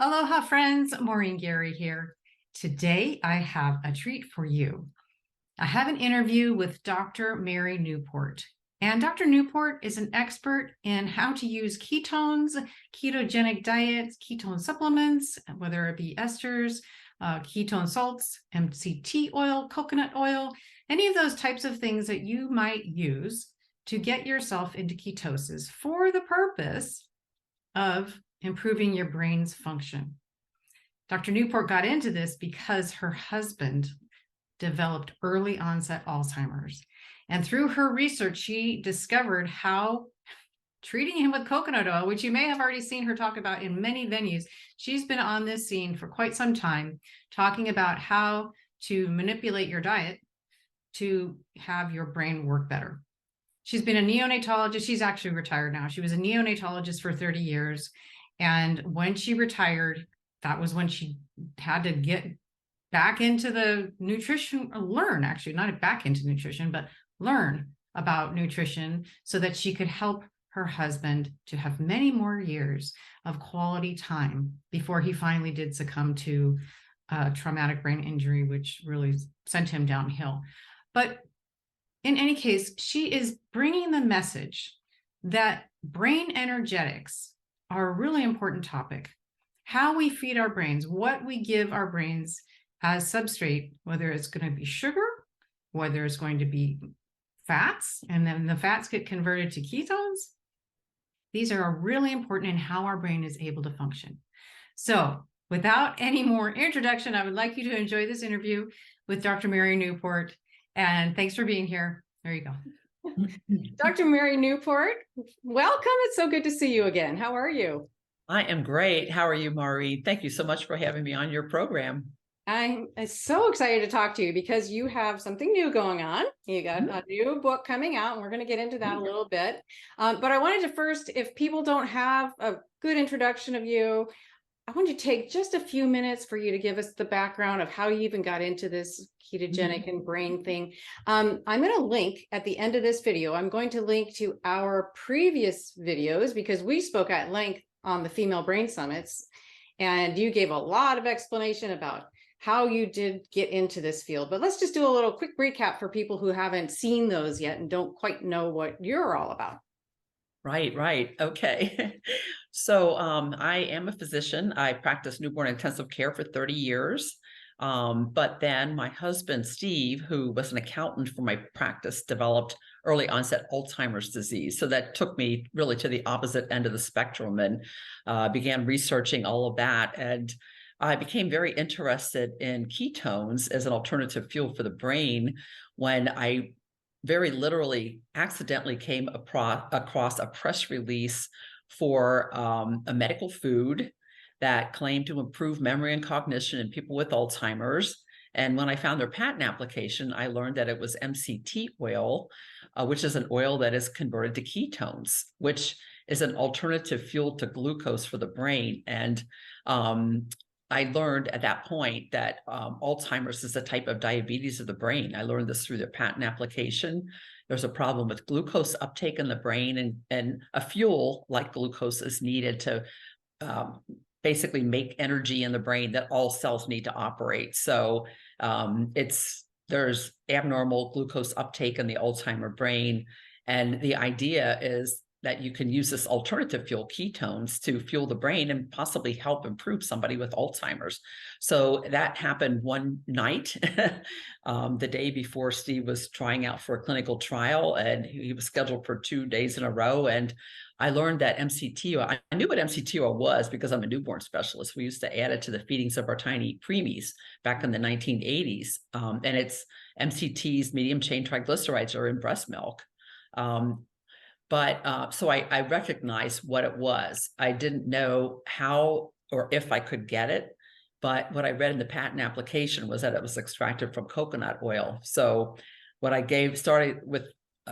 Aloha, friends. Maureen Gary here. Today, I have a treat for you. I have an interview with Dr. Mary Newport. And Dr. Newport is an expert in how to use ketones, ketogenic diets, ketone supplements, whether it be esters, ketone salts, MCT oil, coconut oil, any of those types of things that you might use to get yourself into ketosis for the purpose of improving your brain's function. Dr. Newport got into this because her husband developed early onset Alzheimer's. And through her research, she discovered how treating him with coconut oil, which you may have already seen her talk about in many venues, she's been on this scene for quite some time, talking about how to manipulate your diet to have your brain work better. She's been a neonatologist. She's actually retired now. She was a neonatologist for 30 years. And when she retired, that was when she had to get back into the nutrition, learn actually, not back into nutrition, but learn about nutrition so that she could help her husband to have many more years of quality time before he finally did succumb to traumatic brain injury, which really sent him downhill. But in any case, she is bringing the message that brain energetics are a really important topic. How we feed our brains, what we give our brains as substrate, whether it's going to be sugar, whether it's going to be fats, and then the fats get converted to ketones. These are really important in how our brain is able to function. So without any more introduction, I would like you to enjoy this interview with Dr. Mary Newport. And thanks for being here. There you go. Dr. Mary Newport, welcome. It's so good to see you again. How are you? I am great. How are you, Maureen? Thank you so much for having me on your program. I'm so excited to talk to you because you have something new going on. You got a new book coming out, and we're going to get into that a little bit. But I wanted to first, if people don't have a good introduction of you, I want you to take just a few minutes for you to give us the background of how you even got into this ketogenic and brain thing. I'm going to link at the end of this video. I'm going to link to our previous videos because we spoke at length on the Female Brain Summits, and you gave a lot of explanation about how you did get into this field. But let's just do a little quick recap for people who haven't seen those yet and don't quite know what you're all about. Right. Okay. So I am a physician. I practiced newborn intensive care for 30 years. But then my husband, Steve, who was an accountant for my practice, developed early onset Alzheimer's disease. So that took me really to the opposite end of the spectrum and began researching all of that. And I became very interested in ketones as an alternative fuel for the brain when I very literally accidentally came across a press release for a medical food that claimed to improve memory and cognition in people with Alzheimer's. And when I found their patent application, I learned that it was MCT oil, which is an oil that is converted to ketones, which is an alternative fuel to glucose for the brain. And I learned at that point that Alzheimer's is a type of diabetes of the brain. I learned this through the patent application. There's a problem with glucose uptake in the brain, and a fuel like glucose is needed to basically make energy in the brain that all cells need to operate. So there's abnormal glucose uptake in the Alzheimer brain. And the idea is that you can use this alternative fuel, ketones, to fuel the brain and possibly help improve somebody with Alzheimer's. So that happened one night, the day before Steve was trying out for a clinical trial, and he was scheduled for 2 days in a row. And I learned that MCT oil, I knew what MCT oil was because I'm a newborn specialist. We used to add it to the feedings of our tiny preemies back in the 1980s. And it's MCTs, medium chain triglycerides, are in breast milk. So I recognized what it was. I didn't know how or if I could get it, but what I read in the patent application was that it was extracted from coconut oil. So what I started with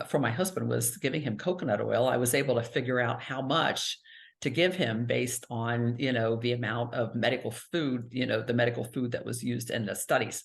for my husband was giving him coconut oil. I was able to figure out how much to give him based on, the amount of medical food, the medical food that was used in the studies.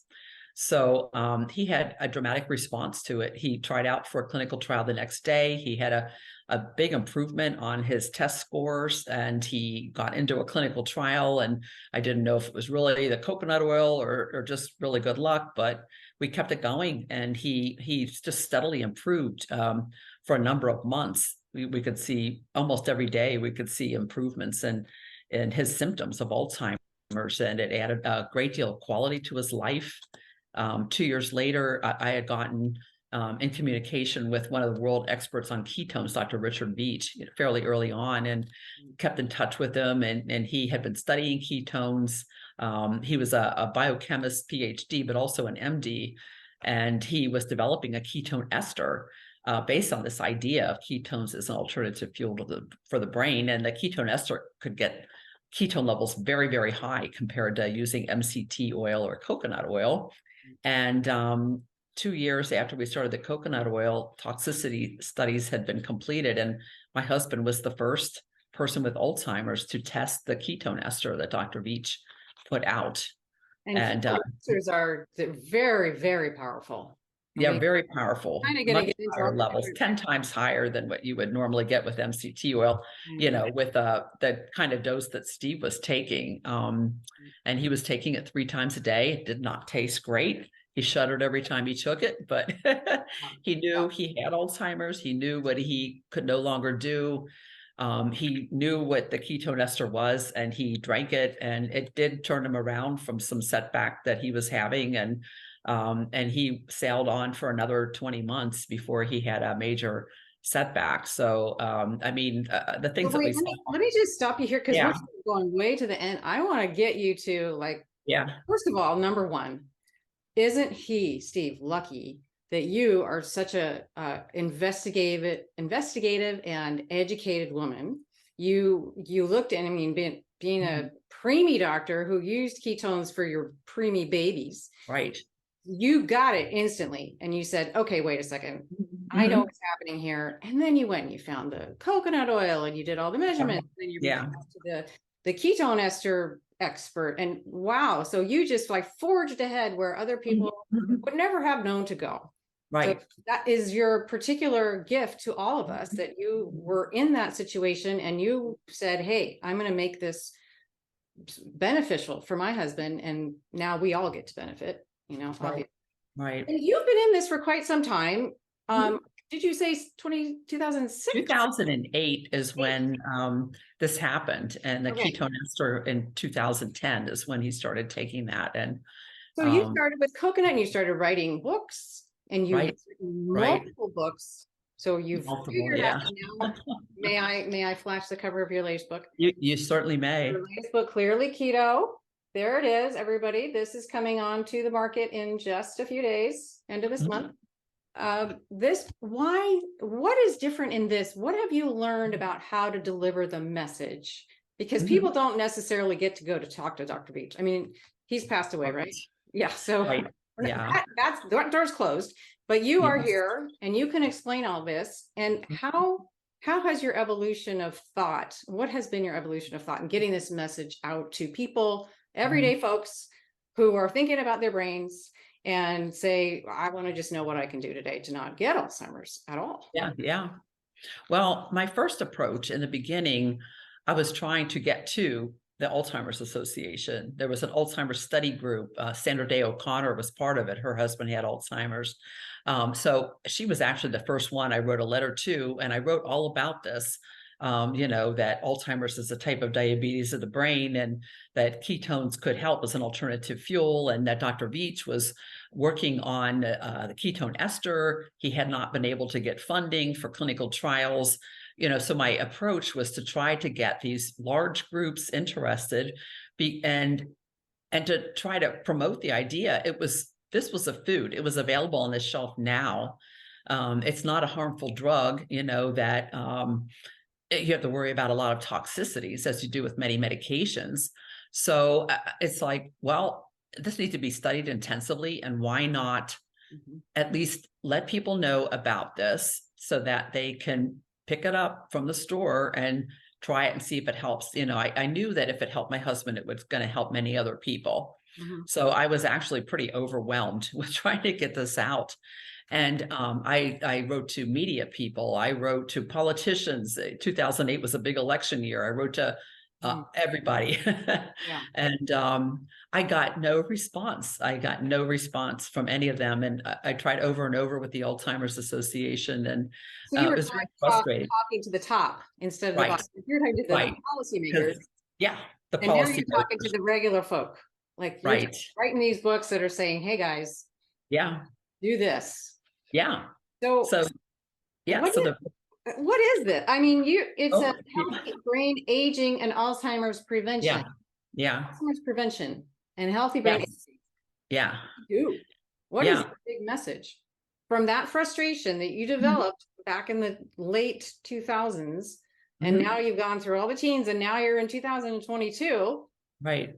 So he had a dramatic response to it. He tried out for a clinical trial the next day. He had a big improvement on his test scores, and he got into a clinical trial, and I didn't know if it was really the coconut oil or just really good luck, but we kept it going, and he's just steadily improved for a number of months. We could see almost every day, we could see improvements in his symptoms of Alzheimer's, and it added a great deal of quality to his life. 2 years later, I had gotten in communication with one of the world experts on ketones, Dr. Richard Beach, fairly early on, and kept in touch with him. And he had been studying ketones. He was a biochemist PhD, but also an MD, and he was developing a ketone ester based on this idea of ketones as an alternative fuel for the brain. And the ketone ester could get ketone levels very, very high compared to using MCT oil or coconut oil. And 2 years after we started the coconut oil, toxicity studies had been completed, and my husband was the first person with Alzheimer's to test the ketone ester that Dr. Beach put out. And ketone esters are very, very powerful. Yeah, very powerful. Kind of getting into higher levels, 10 times higher than what you would normally get with MCT oil, you know, with the kind of dose that Steve was taking. And he was taking it 3 times a day. It did not taste great. He shuddered every time he took it, but he knew he had Alzheimer's. He knew what he could no longer do. He knew what the ketone ester was, and he drank it, and it did turn him around from some setback that he was having. And he sailed on for another 20 months before he had a major setback. So, I mean, the things that let me just stop you here, because we're going way to the end. I want to get you to, like, first of all, number one, isn't he, Steve, lucky that you are such a investigative and educated woman? You looked at, I mean, being a preemie doctor who used ketones for your preemie babies. Right. You got it instantly. And you said, okay, wait a second. I know what's happening here. And then you went and you found the coconut oil and you did all the measurements. And then you to the ketone ester expert. And wow. So you just like forged ahead where other people would never have known to go. Right. So that is your particular gift to all of us, that you were in that situation and you said, hey, I'm going to make this beneficial for my husband. And now we all get to benefit, you know. Right. And you've been in this for quite some time. Did you say 2006? 2008 is when this happened, and the ketone ester in 2010 is when he started taking that. And so you started with coconut, and you started writing books, and you multiple books. So you've figured out now. May I flash the cover of your latest book? You certainly may. Your latest book, Clearly Keto. There it is, everybody. This is coming on to the market in just a few days, end of this month. What is different in this? What have you learned about how to deliver the message? Because people don't necessarily get to go to talk to Dr. Beach. I mean, he's passed away, right? Yeah. So that door's closed, but you are here and you can explain all this. And how has your evolution of thought, what has been your evolution of thought in getting this message out to people, everyday folks who are thinking about their brains and say, I want to just know what I can do today to not get Alzheimer's at all? Yeah. Well, my first approach in the beginning, I was trying to get to the Alzheimer's Association. There was an Alzheimer's study group. Sandra Day O'Connor was part of it. Her husband had Alzheimer's. So she was actually the first one I wrote a letter to, and I wrote all about this. You know, that Alzheimer's is a type of diabetes of the brain, and that ketones could help as an alternative fuel, and that Dr. Beach was working on the ketone ester. He had not been able to get funding for clinical trials. You know, so my approach was to try to get these large groups interested and to try to promote the idea. This was a food. It was available on the shelf now. It's not a harmful drug, you know, that you have to worry about a lot of toxicities as you do with many medications. So it's like, well, this needs to be studied intensively, and why not at least let people know about this so that they can pick it up from the store and try it and see if it helps. You know, I knew that if it helped my husband, it was going to help many other people. So I was actually pretty overwhelmed with trying to get this out. And I wrote to media people. I wrote to politicians. 2008 was a big election year. I wrote to everybody. Yeah. And I got no response. I got no response from any of them. And I tried over and over with the Alzheimer's Association, and So you were it was very frustrating. talking to the top instead of the Right. bottom. You're talking to the Right. policymakers. Yeah, the And now policy. you're talking to the regular folk. Like you're Right. writing these books that are saying, hey guys, Yeah. do this. Yeah. So Yeah. what So is, what is this? I mean, it's a yeah. healthy brain aging and Alzheimer's prevention. Yeah. Alzheimer's prevention and healthy brain Yes. aging. Yeah. Dude, what is the big message from that frustration that you developed back in the late 2000s? And now you've gone through all the teens and now you're in 2022. Right.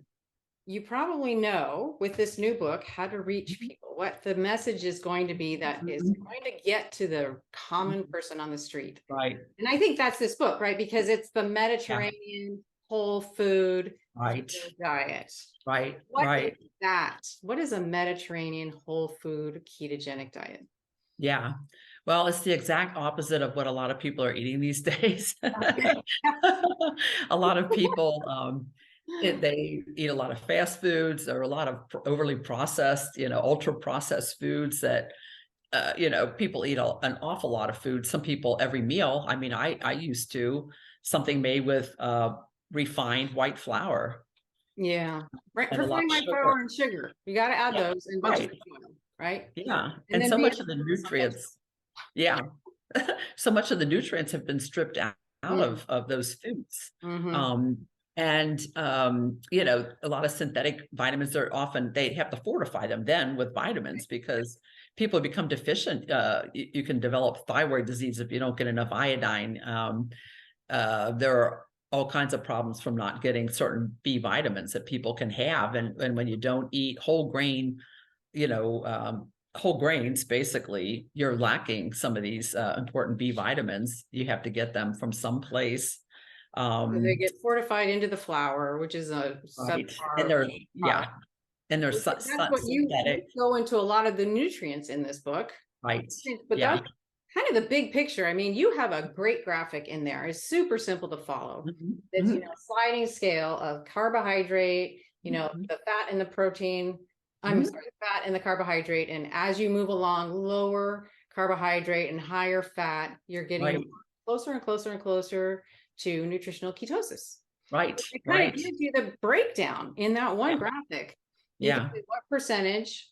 You probably know with this new book how to reach people, what the message is going to be that is going to get to the common person on the street. Right. And I think that's this book, right? Because it's the Mediterranean whole food diet. Right. What is that? What is a Mediterranean whole food ketogenic diet? Yeah. Well, it's the exact opposite of what a lot of people are eating these days. A lot of people, they eat a lot of fast foods or a lot of overly processed, ultra processed foods that, people eat an awful lot of food. Some people every meal. I mean, I used to something made with refined white flour. Yeah. Right. Refined white flour and sugar. You got to add those and bunch of oil, right? Yeah. And so much of the nutrients. Yeah. So much of the nutrients have been stripped out of those foods. And, a lot of synthetic vitamins are often, they have to fortify them then with vitamins because people become deficient. You can develop thyroid disease if you don't get enough iodine. There are all kinds of problems from not getting certain B vitamins that people can have. And when you don't eat whole grain, whole grains, basically, you're lacking some of these important B vitamins. You have to get them from someplace. They get fortified into the flour, which is a right. And they're and they're that's what you go into a lot of the nutrients in this book, right? But that's kind of the big picture. I mean, you have a great graphic in there. It's super simple to follow. It's sliding scale of carbohydrate, the fat and the protein. I'm sorry, the fat and the carbohydrate. And as you move along, lower carbohydrate and higher fat, you're getting closer and closer and closer to nutritional ketosis. Right. It kind of gives you the breakdown in that one graphic. What percentage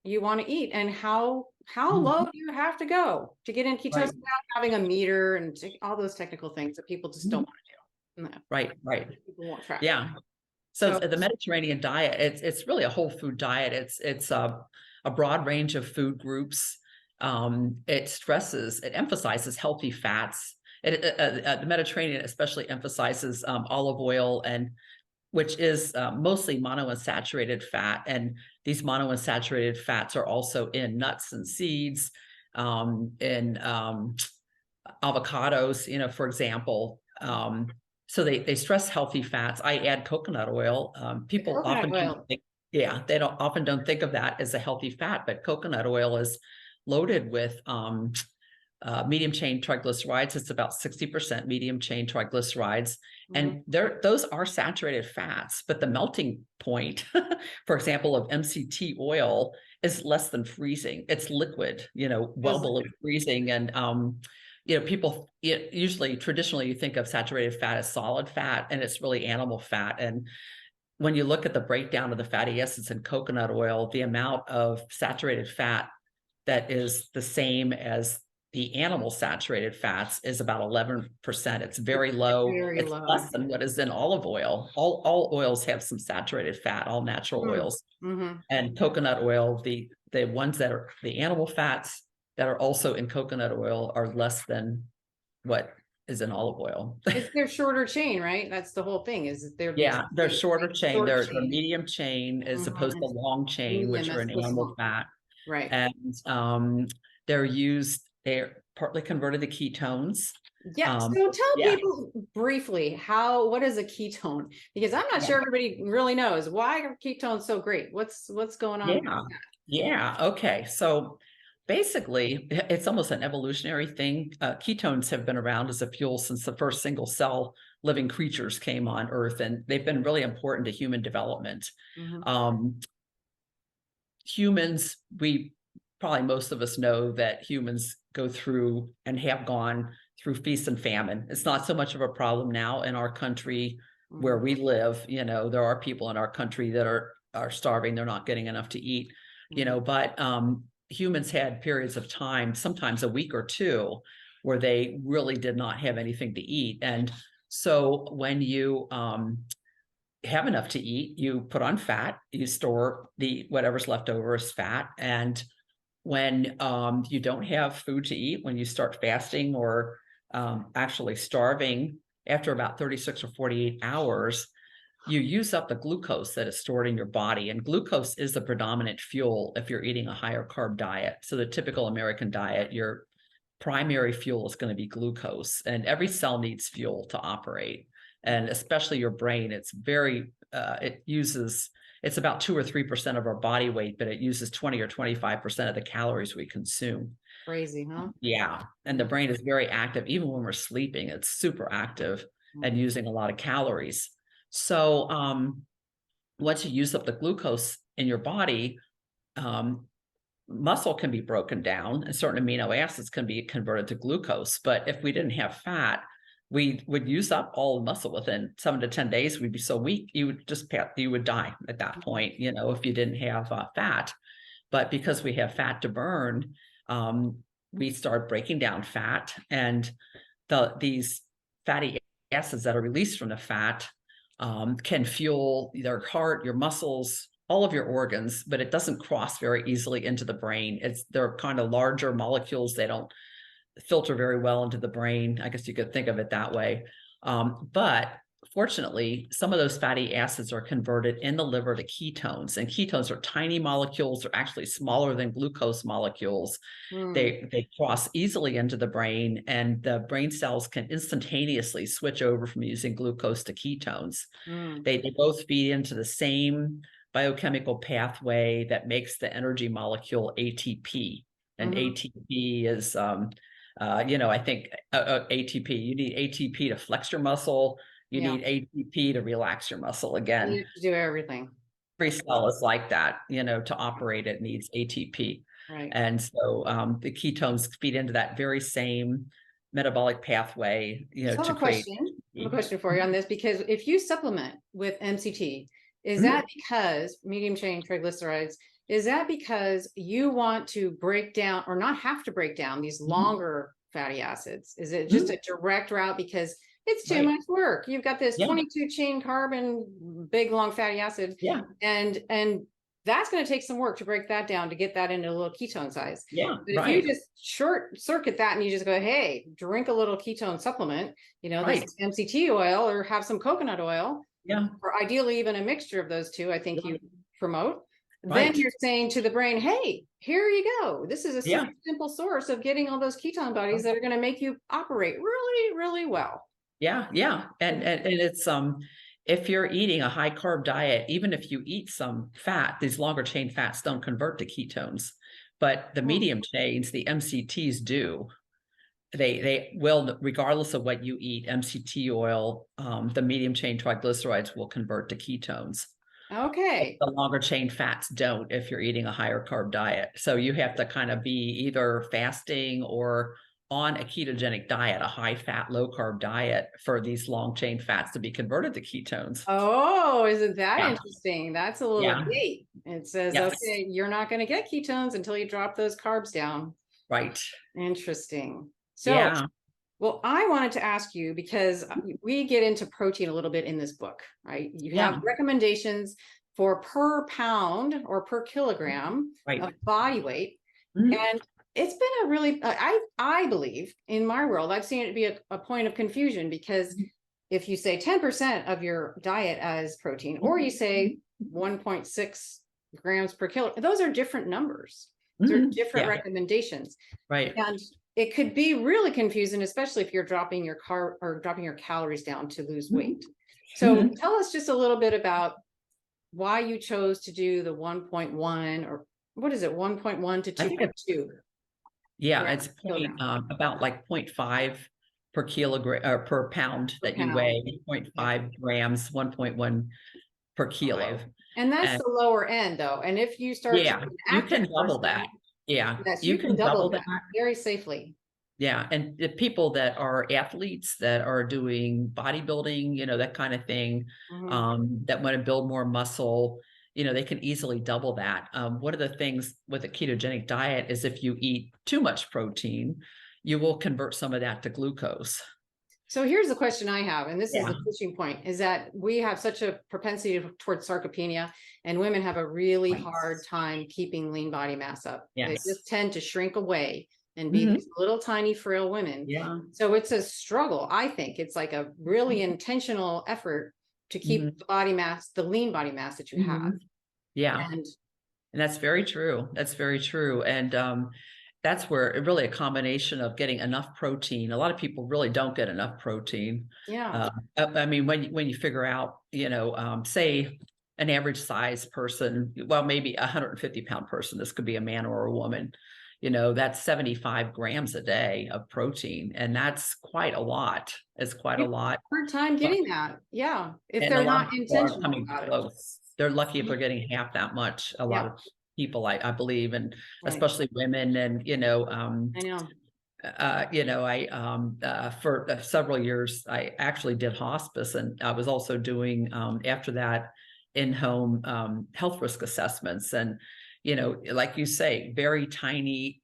you want to eat and how low do you have to go to get in ketosis without having a meter and all those technical things that people just don't want to do. Right. People won't track. Yeah. So the Mediterranean diet, it's really a whole food diet. It's a broad range of food groups. It emphasizes healthy fats. The Mediterranean especially emphasizes olive oil, which is mostly monounsaturated fat. And these monounsaturated fats are also in nuts and seeds, in avocados, for example. So they stress healthy fats. I add coconut oil. People often don't think, they often don't think of that as a healthy fat, but coconut oil is loaded with medium chain triglycerides. It's about 60% medium chain triglycerides. And those are saturated fats, but the melting point, for example, of MCT oil is less than freezing. It's liquid, well below freezing. And, people traditionally you think of saturated fat as solid fat, and it's really animal fat. And when you look at the breakdown of the fatty acids in coconut oil, the amount of saturated fat that is the same as the animal saturated fats is about 11%. It's very low. It's less than what is in olive oil. All oils have some saturated fat, all natural oils. And coconut oil, the ones that are the animal fats that are also in coconut oil are less than what is in olive oil. They're shorter chain, right? That's the whole thing. They're shorter chain. They're medium chain as opposed to long chain, which are an animal fat. Right. And they're partly converted to ketones. Yeah. So tell people briefly what is a ketone? Because I'm not sure everybody really knows. Why are ketones so great? What's going on? Yeah. Okay. So Basically, it's almost an evolutionary thing. Ketones have been around as a fuel since the first single cell living creatures came on Earth, and they've been really important to human development. Mhm. Humans, probably most of us know that humans go through and have gone through feast and famine. It's not so much of a problem now in our country where we live. There are people in our country that are starving, they're not getting enough to eat, but humans had periods of time, sometimes a week or two, where they really did not have anything to eat. And so when you have enough to eat, you put on fat, you store whatever's left over as fat. And when you don't have food to eat, when you start fasting or actually starving, after about 36 or 48 hours, you use up the glucose that is stored in your body. And glucose is the predominant fuel if you're eating a higher carb diet. So the typical American diet, your primary fuel is going to be glucose, and every cell needs fuel to operate. And especially your brain, it's about 2 or 3% of our body weight, but it uses 20 or 25% of the calories we consume. Crazy, huh? Yeah. And the brain is very active. Even when we're sleeping, it's super active and using a lot of calories. So once you use up the glucose in your body, muscle can be broken down and certain amino acids can be converted to glucose. But if we didn't have fat, we would use up all the muscle within 7 to 10 days. We'd be so weak, you would die at that point, if you didn't have fat. But because we have fat to burn, we start breaking down fat, and these fatty acids that are released from the fat can fuel your heart, your muscles, all of your organs, but it doesn't cross very easily into the brain. They're kind of larger molecules. They don't filter very well into the brain. I guess you could think of it that way. But fortunately, some of those fatty acids are converted in the liver to ketones, and ketones are tiny molecules. They're actually smaller than glucose molecules. They cross easily into the brain, and the brain cells can instantaneously switch over from using glucose to ketones. They both feed into the same biochemical pathway that makes the energy molecule ATP. And ATP is I think ATP, you need ATP to flex your muscle. You need ATP to relax your muscle again. You have to do everything. Every cell is like that, to operate, it needs ATP. Right. And so the ketones feed into that very same metabolic pathway, So to create. I have a question for you on this, because if you supplement with MCT, is that because medium chain triglycerides, is that because you want to break down or not have to break down these longer fatty acids? Is it just a direct route because it's too much work? You've got this 22 chain carbon, big, long fatty acid. Yeah. And that's going to take some work to break that down, to get that into a little ketone size. Yeah. But if you just short circuit that and you just go, hey, drink a little ketone supplement, this is MCT oil, or have some coconut oil. Yeah. Or ideally even a mixture of those two, I think you promote. Then you're saying to the brain, hey, here you go. This is a super simple source of getting all those ketone bodies that are going to make you operate really, really well. Yeah. Yeah. And it's, if you're eating a high carb diet, even if you eat some fat, these longer chain fats don't convert to ketones, but the medium chains, the MCTs do. They will, regardless of what you eat, MCT oil, the medium chain triglycerides will convert to ketones. Okay. The longer chain fats don't if you're eating a higher carb diet. So you have to kind of be either fasting or on a ketogenic diet, a high fat, low carb diet, for these long chain fats to be converted to ketones. Oh, isn't that interesting? That's a little gate. It says, Yes. okay, you're not going to get ketones until you drop those carbs down. Right. Interesting. So, well, I wanted to ask you, because we get into protein a little bit in this book, right? You have recommendations for per pound or per kilogram of body weight. And it's been a really, I believe in my world, I've seen it be a point of confusion, because if you say 10% of your diet as protein, or you say 1.6 grams per kilo, those are different numbers. They're different recommendations. Right. And it could be really confusing, especially if you're dropping your calories down to lose weight. So tell us just a little bit about why you chose to do the 1.1, or what is it, 1.1 to 2.2? Yeah, grams it's per kilogram about like 0.5 per kilogram or per pound per that you pound. weigh, Yeah. 0.5 grams, 1.1 per kilo. And that's And the lower end though. And if you start to yeah, be an you active can double person, that. Yeah, yes, you you can can double double that that. very safely. Yeah, and the people that are athletes that are doing bodybuilding, that kind of thing, Mhm. that want to build more muscle, they can easily double that. One of the things with a ketogenic diet is if you eat too much protein, you will convert some of that to glucose. So here's the question I have, and this is Yeah. the pushing point, is that we have such a propensity towards sarcopenia, and women have a really Right. hard time keeping lean body mass up. They Yes. just tend to shrink away and be Mhm. these little tiny frail women. Yeah. So it's a struggle. I think it's like a really intentional effort to keep Mhm. the body mass, the lean body mass that you have. Mhm. Yeah. And And that's very true. That's very true. And that's where it really a combination of getting enough protein. A lot of people really don't get enough protein. yeah, I mean, when you figure out, say an average size person, well, maybe a 150-pound person, this could be a man or a woman, that's 75 grams a day of protein. And that's quite a lot. It's quite a people lot. have a hard time getting that. Yeah, if And a they're lot not of people aren't intentional coming about it. close. They're lucky if they're getting half that much. A lot Yeah, of people, I believe, and right. especially women. And I know. for several years, I actually did hospice, and I was also doing after that in-home health risk assessments. And like you say, very tiny,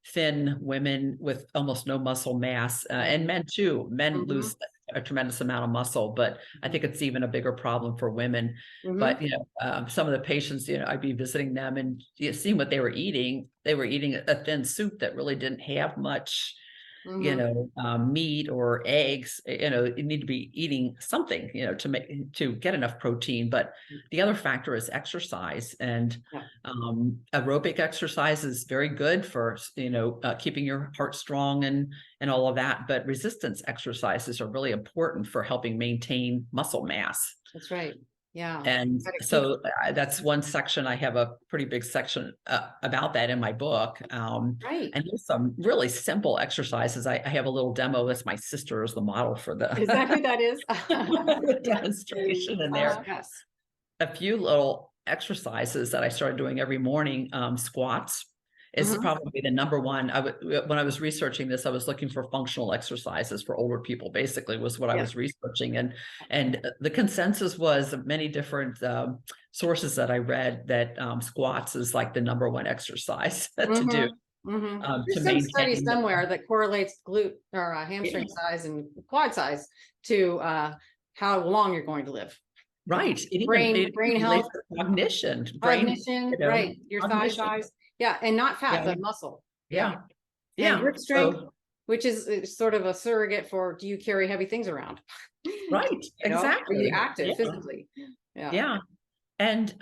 thin women with almost no muscle mass, and men too. Men Mhm. lose a tremendous amount of muscle, but I think it's even a bigger problem for women. But Mhm. some of the patients, I'd be visiting them and seeing what they were eating. They were eating a thin soup that really didn't have much, Mhm. meat or eggs. You need to be eating something, to get enough protein. But the other factor is exercise, and Yeah. aerobic exercise is very good for keeping your heart strong and all of that. But resistance exercises are really important for helping maintain muscle mass. That's right. Yeah. And Gotta keep so that's one section. I have a pretty big section about that in my book. right. And there's some really simple exercises. I have a little demo. That's my sister as the model for Is that who the, that is? the demonstration in there. Yes. A few little exercises that I started doing every morning. Squats is Mhm. probably the number one. When I was researching this, I was looking for functional exercises for older people, basically was what I Yeah. was researching. And the consensus was many different sources that I read that squats is like the number one exercise to do Mhm. to There's some study maintain. somewhere that correlates glute or hamstring size and quad size to how long you're going to live. Right. It Brain even relates health, to cognition, cognition, right? Your thigh cognition. size. Yeah, and not fat, Yeah. but muscle. Yeah. And Yeah. grip strength, So, which is sort of a surrogate for, do you carry heavy things around? right. Are you Exactly. active Yeah. physically? Yeah. Yeah. And,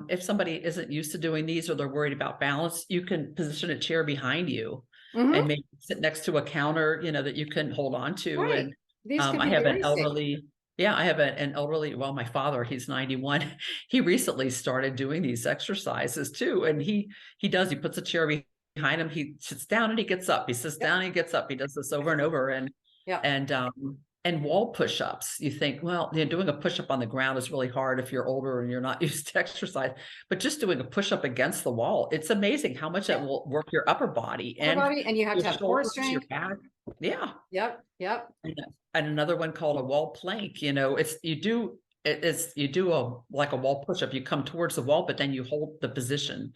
if somebody isn't used to doing these or they're worried about balance, you can position a chair behind you Mhm. and maybe sit next to a counter, that you can hold on to. Right. And These could I be have an very safe. elderly, yeah, I have an elderly, well, my father, he's 91. He recently started doing these exercises too. And he puts a chair behind him. He sits down and he gets up. He sits Yep. down and he gets up. He does this over and over. Yeah. And wall push-ups, you think, well, doing a push-up on the ground is really hard if you're older and you're not used to exercise, but just doing a push-up against the wall, it's amazing how much it will work your upper body and And you have your to have core shoulders, your strength. back. Yeah. Yep. Yep. And another one called a wall plank, you do like a wall push-up, you come towards the wall, but then you hold the position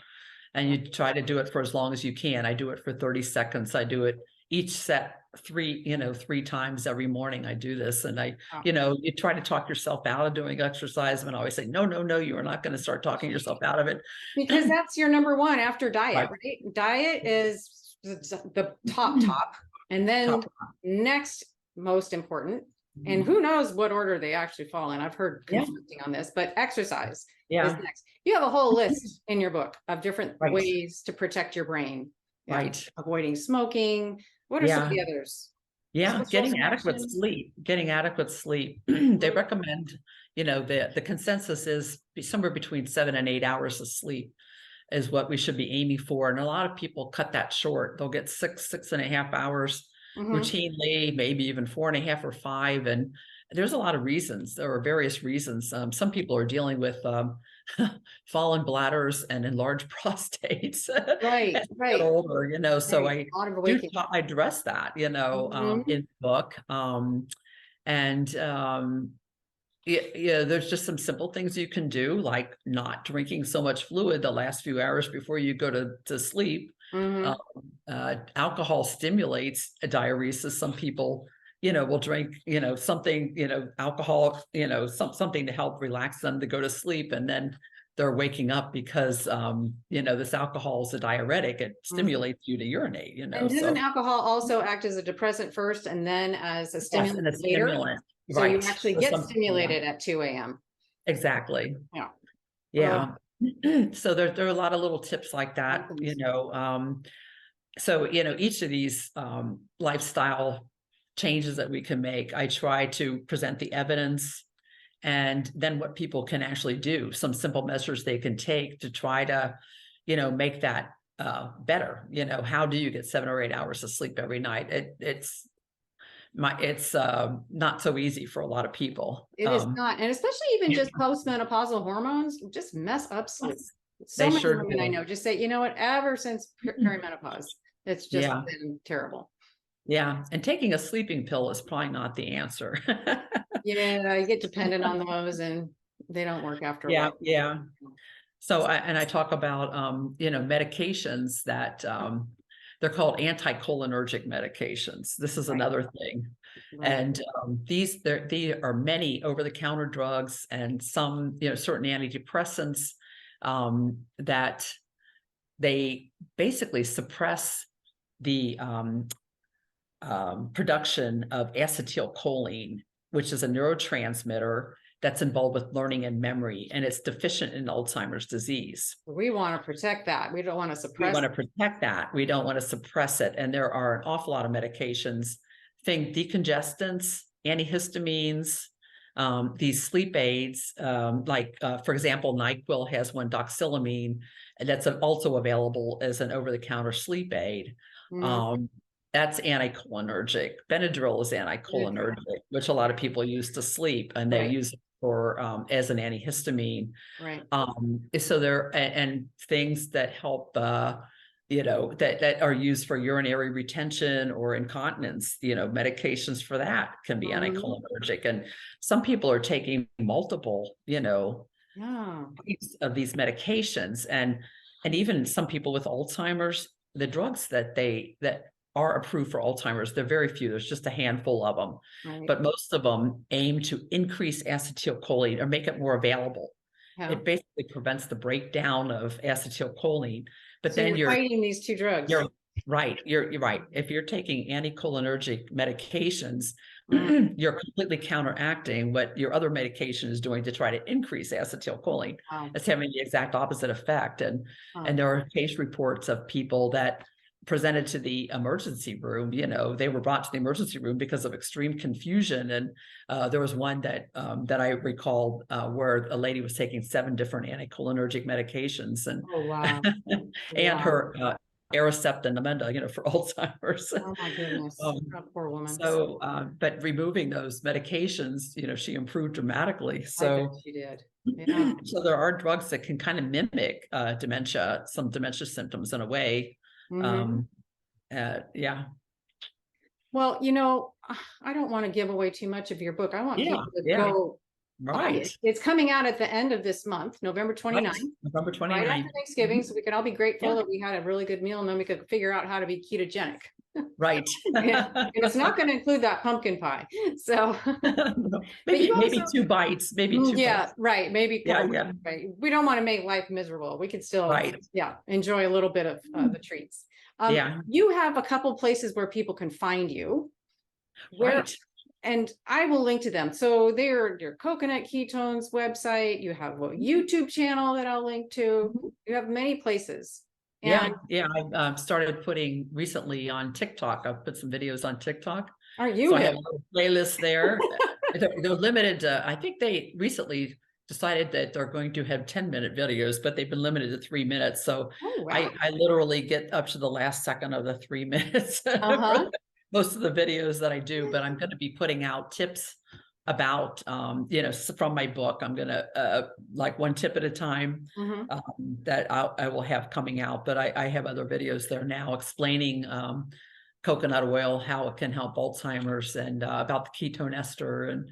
and you try to do it for as long as you can. I do it for 30 seconds. I do it each set three times every morning. I do this, and you try to talk yourself out of doing exercise. And I always say, no, you are not going to start talking yourself out of it. Because that's your number one after diet, Right. right? Diet is the top. And then next most important, and who knows what order they actually fall in. I've heard conflicting on this, but exercise is next. You have a whole list in your book of different ways to protect your brain. Yeah. Right. Avoiding smoking. What are some of the others? Yeah, getting adequate sleep. They recommend, the consensus is somewhere between 7 and 8 hours of sleep. is what we should be aiming for. And a lot of people cut that short. They'll get 6.5 hours routinely, maybe even 4.5 or 5. And there's a lot of reasons. There are various reasons. Some people are dealing with fallen bladders and enlarged prostates. Right, as they right. get older, you know, so Right. A lot of I awakening. address that, you know, in the book. Yeah, there's just some simple things you can do, like not drinking so much fluid the last few hours before you go to sleep. Alcohol stimulates a diuresis. Some people, you know, will drink, you know, something, you know, alcohol, you know, something to help relax them to go to sleep. And then they're waking up because, you know, this alcohol is a diuretic. It stimulates you to urinate, you know. And doesn't alcohol also act as a depressant first and then as a stimulant and a later? stimulant. So you Right. actually get stimulated at 2 a.m. Exactly. Yeah. Yeah. So there are a lot of little tips like that, you know. So, you know, each of these lifestyle changes that we can make, I try to present the evidence and then what people can actually do, some simple measures they can take to try to, you know, make that better. You know, how do you get 7 or 8 hours of sleep every night? It's not so easy for a lot of people. It is not. And especially even just postmenopausal hormones just mess up sleep. So many women I know just say, you know what, ever since perimenopause, it's just been terrible. Yeah. And taking a sleeping pill is probably not the answer. Yeah, you get dependent on those and they don't work after a while. Yeah. So I talk about, you know, medications that they're called anticholinergic medications. This is another thing. And there are many over-the-counter drugs and some, you know, certain antidepressants that they basically suppress the production of acetylcholine, which is a neurotransmitter that's involved with learning and memory, and it's deficient in Alzheimer's disease. We want to protect that. We don't want to suppress it. We want to protect that. We don't want to suppress it. And there are an awful lot of medications, think decongestants, antihistamines, these sleep aids, for example, NyQuil has one, doxylamine, and that's also available as an over-the-counter sleep aid. That's anticholinergic. Benadryl is anticholinergic, which a lot of people use to sleep, and they use it for as an antihistamine. Right. So there and things that help, you know, that are used for urinary retention or incontinence. You know, medications for that can be anticholinergic, and some people are taking multiple, you know, of these medications, and even some people with Alzheimer's, the drugs that are approved for Alzheimer's, they're very few. There's just a handful of them, but most of them aim to increase acetylcholine or make it more available. It basically prevents the breakdown of acetylcholine. But so then you're fighting these two drugs. You're right. You're right. If you're taking anticholinergic medications, you're completely counteracting what your other medication is doing to try to increase acetylcholine. It's having the exact opposite effect. And there are case reports of people that presented to the emergency room. You know, they were brought to the emergency room because of extreme confusion. And there was one that I recall where a lady was taking 7 different anticholinergic medications, and and her Aricept and Namenda, you know, for Alzheimer's. Oh my goodness, poor woman. So, but removing those medications, you know, she improved dramatically. So she did. So there are drugs that can kind of mimic dementia, some dementia symptoms in a way. Well, you know, I don't want to give away too much of your book. I want people to go. It's coming out at the end of this month, November 29th. November 29th. Right after Thanksgiving, so we can all be grateful that we had a really good meal, and then we could figure out how to be ketogenic. Right. And it's not going to include that pumpkin pie. So maybe 2 bites, maybe 2 bites. Right. Maybe. Right. We don't want to make life miserable. We could still, enjoy a little bit of the treats. You have a couple places where people can find you. And I will link to them. So they're your Coconut Ketones website. You have a YouTube channel that I'll link to. You have many places. And I started putting recently on TikTok. I've put some videos on TikTok. Are you? So I have a playlist there. They're limited. I think they recently decided that they're going to have 10-minute videos, but they've been limited to 3 minutes. So Oh, wow. I literally get up to the last second of the 3 minutes for Uh-huh. most of the videos that I do, but I'm going to be putting out tips about, from my book. I'm going to, like one tip at a time, Mhm. that I will have coming out, but I have other videos there now explaining, coconut oil, how it can help Alzheimer's, and about the ketone ester, and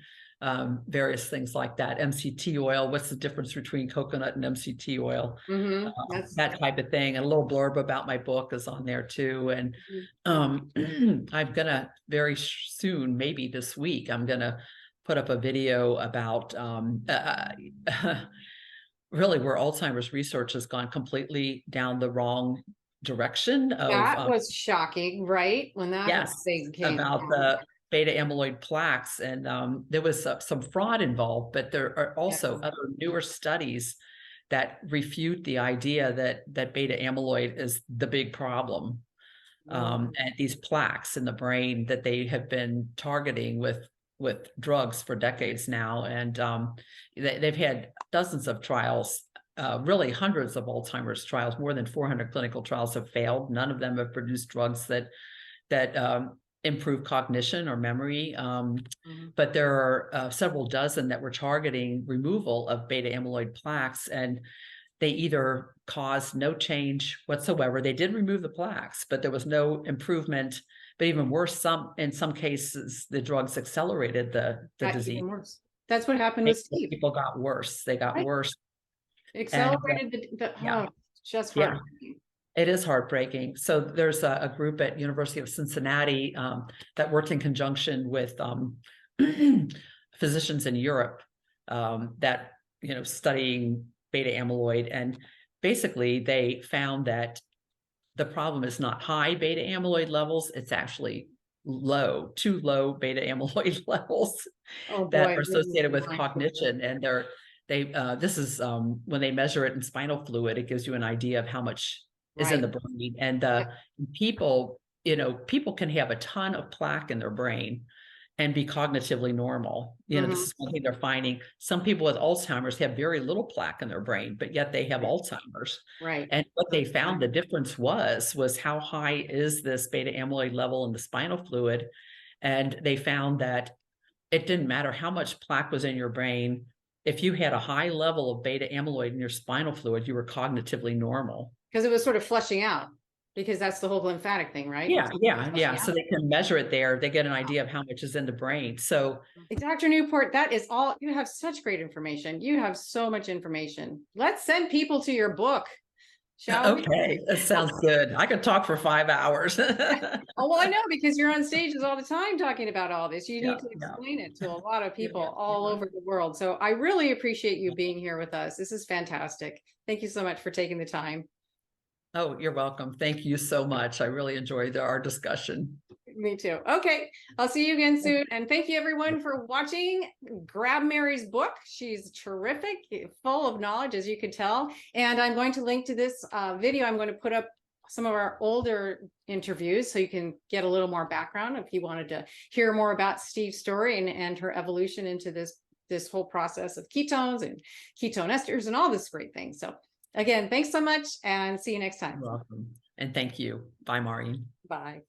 various things like that. MCT oil, what's the difference between coconut and MCT oil? Mhm. That's That type of thing. And a little blurb about my book is on there too. And I'm gonna very soon, maybe this week, I'm gonna put up a video about really where Alzheimer's research has gone completely down the wrong direction of that was shocking, right? When that whole yes, thing came about out. the beta amyloid plaques, and there was some fraud involved, but there are also Yes. other newer studies that refute the idea that beta amyloid is the big problem, and these plaques in the brain that they have been targeting with drugs for decades now, and they've had dozens of trials. Really hundreds of Alzheimer's trials, more than 400 clinical trials have failed. None of them have produced drugs that improve cognition or memory. But there are several dozen that were targeting removal of beta amyloid plaques, and they either caused no change whatsoever. They did remove the plaques, but there was no improvement. But even worse, in some cases, the drugs accelerated the disease. Even worse. That's what happened with Steve. People got worse. They got worse. Accelerated yeah. Just Yeah. heartbreaking. It is heartbreaking. So there's a group at University of Cincinnati that worked in conjunction with physicians in Europe that, studying beta amyloid. And basically they found that the problem is not high beta amyloid levels. It's actually too low beta amyloid levels that are associated with cognition. And this is when they measure it in spinal fluid, it gives you an idea of how much is in the brain. And people can have a ton of plaque in their brain and be cognitively normal. This is one thing they're finding. Some people with Alzheimer's have very little plaque in their brain, but yet they have Alzheimer's. Right. And what they found the difference was how high is this beta amyloid level in the spinal fluid. And they found that it didn't matter how much plaque was in your brain. If you had a high level of beta amyloid in your spinal fluid, you were cognitively normal. Because it was sort of flushing out, because that's the whole lymphatic thing, right? Yeah. So they can measure it there. They get an idea of how much is in the brain. So Dr. Newport, that is all. You have such great information. You have so much information. Let's send people to your book. Shall we? Okay, that sounds good. I could talk for 5 hours. Oh, well, I know, because you're on stages all the time talking about all this. You need to explain it to a lot of people all over the world. So I really appreciate you being here with us. This is fantastic. Thank you so much for taking the time. Oh, you're welcome. Thank you so much. I really enjoyed our discussion. Me too. Okay, I'll see you again soon. And thank you everyone for watching. Grab Mary's book. She's terrific, full of knowledge, as you can tell. And I'm going to link to this video. I'm going to put up some of our older interviews so you can get a little more background if you wanted to hear more about Steve's story and her evolution into this whole process of ketones and ketone esters and all this great things. So again, thanks so much, and see you next time. You're welcome. And thank you. Bye, Maureen. Bye.